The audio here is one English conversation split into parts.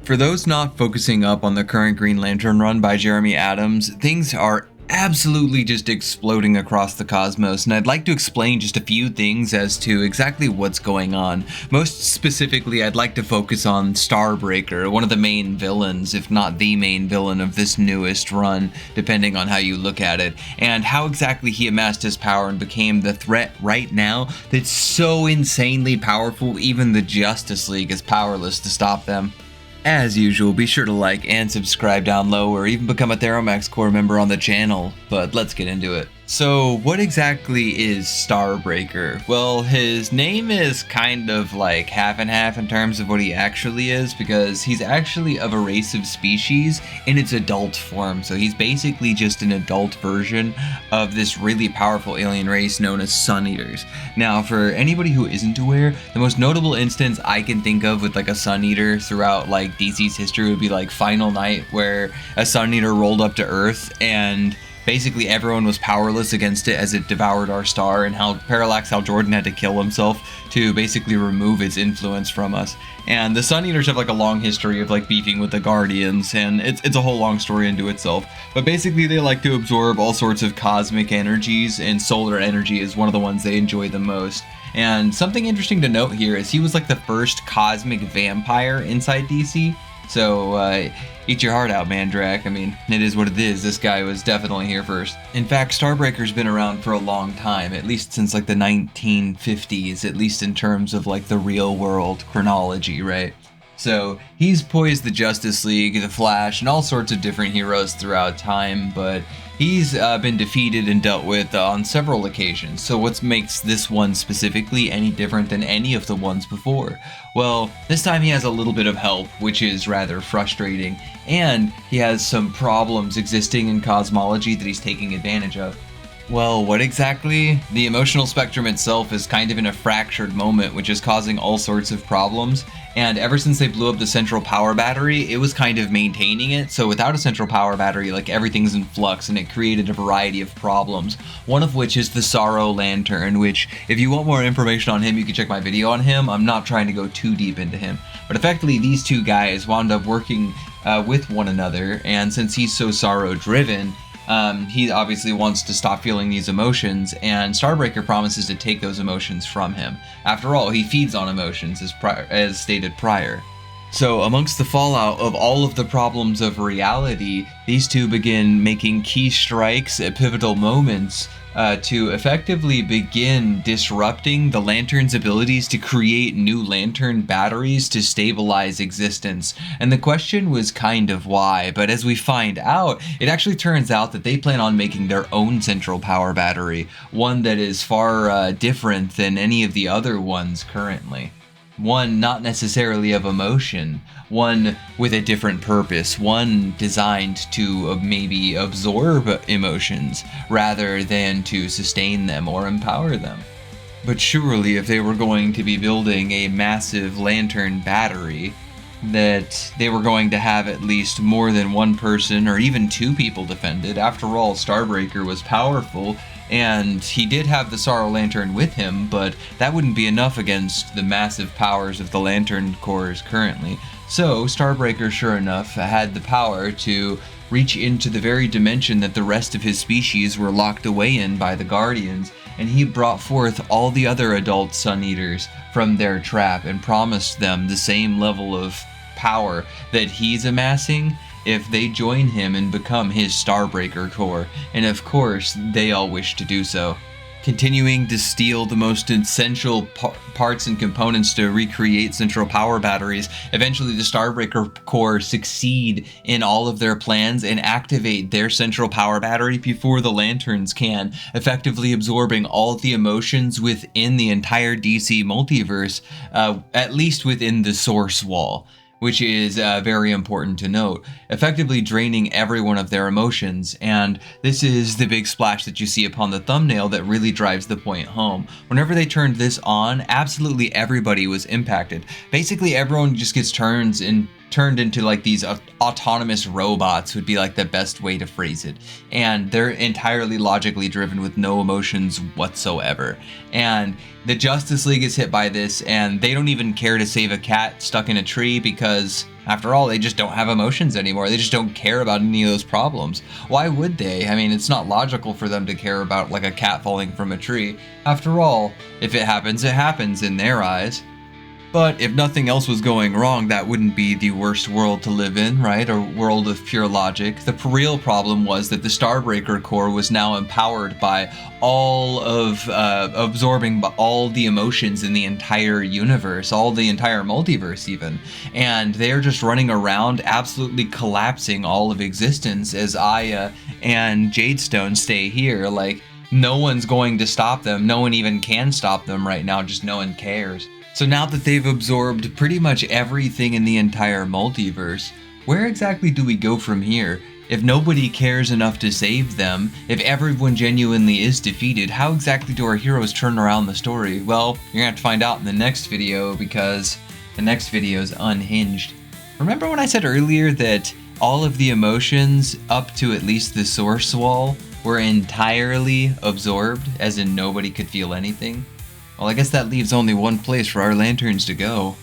For those not focusing up on the current Green Lantern run by Jeremy Adams, things are absolutely just exploding across the cosmos, and I'd like to explain just a few things as to exactly what's going on. Most specifically, I'd like to focus on Starbreaker, one of the main villains, if not the main villain of this newest run, depending on how you look at it, and how exactly he amassed his power and became the threat right now that's so insanely powerful even the Justice League is powerless to stop them. As usual, be sure to like and subscribe down low, or even become a Theromax Corps member on the channel, but let's get into it. So what exactly is Starbreaker? Well, his name is kind of like half and half in terms of what he actually is, because he's actually of a race of species in its adult form. So he's basically just an adult version of this really powerful alien race known as Sun Eaters. Now, for anybody who isn't aware, the most notable instance I can think of with like a Sun Eater throughout like DC's history would be like Final Night, where a Sun Eater rolled up to Earth and basically everyone was powerless against it as it devoured our star, and how Parallax Hal Jordan had to kill himself to basically remove its influence from us. And the Sun Eaters have like a long history of like beefing with the Guardians, and it's a whole long story into itself. But basically they like to absorb all sorts of cosmic energies, and solar energy is one of the ones they enjoy the most. And something interesting to note here is he was like the first cosmic vampire inside DC. So, eat your heart out, Mandrak. I mean, it is what it is. This guy was definitely here first. In fact, Starbreaker's been around for a long time, at least since like the 1950s, at least in terms of like the real world chronology, right? So, he's poised the Justice League, the Flash, and all sorts of different heroes throughout time, but he's been defeated and dealt with on several occasions. So what makes this one specifically any different than any of the ones before? Well, this time he has a little bit of help, which is rather frustrating, and he has some problems existing in cosmology that he's taking advantage of. Well, what exactly? The emotional spectrum itself is kind of in a fractured moment, which is causing all sorts of problems. And ever since they blew up the central power battery, it was kind of maintaining it. So without a central power battery, like everything's in flux, and it created a variety of problems. One of which is the Sorrow Lantern, which if you want more information on him, you can check my video on him. I'm not trying to go too deep into him. But effectively, these two guys wound up working with one another. And since he's so sorrow driven, he obviously wants to stop feeling these emotions, and Starbreaker promises to take those emotions from him. After all, he feeds on emotions, as stated prior. So, amongst the fallout of all of the problems of reality, these two begin making key strikes at pivotal moments to effectively begin disrupting the Lantern's abilities to create new Lantern batteries to stabilize existence. And the question was kind of why, but as we find out, it actually turns out that they plan on making their own central power battery, one that is far different than any of the other ones currently. One not necessarily of emotion, one with a different purpose, one designed to maybe absorb emotions rather than to sustain them or empower them. But surely if they were going to be building a massive Lantern battery, that they were going to have at least more than one person or even two people defend it. After all, Starbreaker was powerful, and he did have the Sorrow Lantern with him, but that wouldn't be enough against the massive powers of the Lantern Corps currently. So Starbreaker, sure enough, had the power to reach into the very dimension that the rest of his species were locked away in by the Guardians, and he brought forth all the other adult Sun Eaters from their trap and promised them the same level of power that he's amassing if they join him and become his Starbreaker Corps, and of course, they all wish to do so. Continuing to steal the most essential parts and components to recreate central power batteries, eventually the Starbreaker Corps succeed in all of their plans and activate their central power battery before the Lanterns can, effectively absorbing all the emotions within the entire DC multiverse, at least within the source wall, which is very important to note, effectively draining everyone of their emotions. And this is the big splash that you see upon the thumbnail that really drives the point home. Whenever they turned this on, absolutely everybody was impacted. Basically everyone just gets turned into like these autonomous robots would be like the best way to phrase it. And they're entirely logically driven with no emotions whatsoever. And the Justice League is hit by this, and they don't even care to save a cat stuck in a tree because, After all, they just don't have emotions anymore. They just don't care about any of those problems. Why would they? I mean, it's not logical for them to care about like a cat falling from a tree. After all, if it happens in their eyes. But if nothing else was going wrong, that wouldn't be the worst world to live in, right? A world of pure logic. The real problem was that the Starbreaker Corps was now empowered by all of, absorbing all the emotions in the entire universe, all the entire multiverse even. And they're just running around absolutely collapsing all of existence as Aya and Jadestone stay here. Like, no one's going to stop them. No one even can stop them right now, just no one cares. So now that they've absorbed pretty much everything in the entire multiverse, where exactly do we go from here? If nobody cares enough to save them, if everyone genuinely is defeated, how exactly do our heroes turn around the story? Well, you're gonna have to find out in the next video, because the next video is unhinged. Remember when I said earlier that all of the emotions up to at least the source wall were entirely absorbed, as in nobody could feel anything? Well, I guess that leaves only one place for our lanterns to go.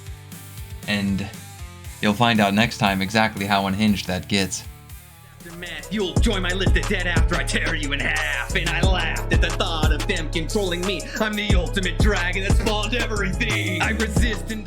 And you'll find out next time exactly how unhinged that gets. Aftermath, you'll join my list of dead after I tear you in half. And I laughed at the thought of them controlling me. I'm the ultimate dragon that spawned everything. I resist and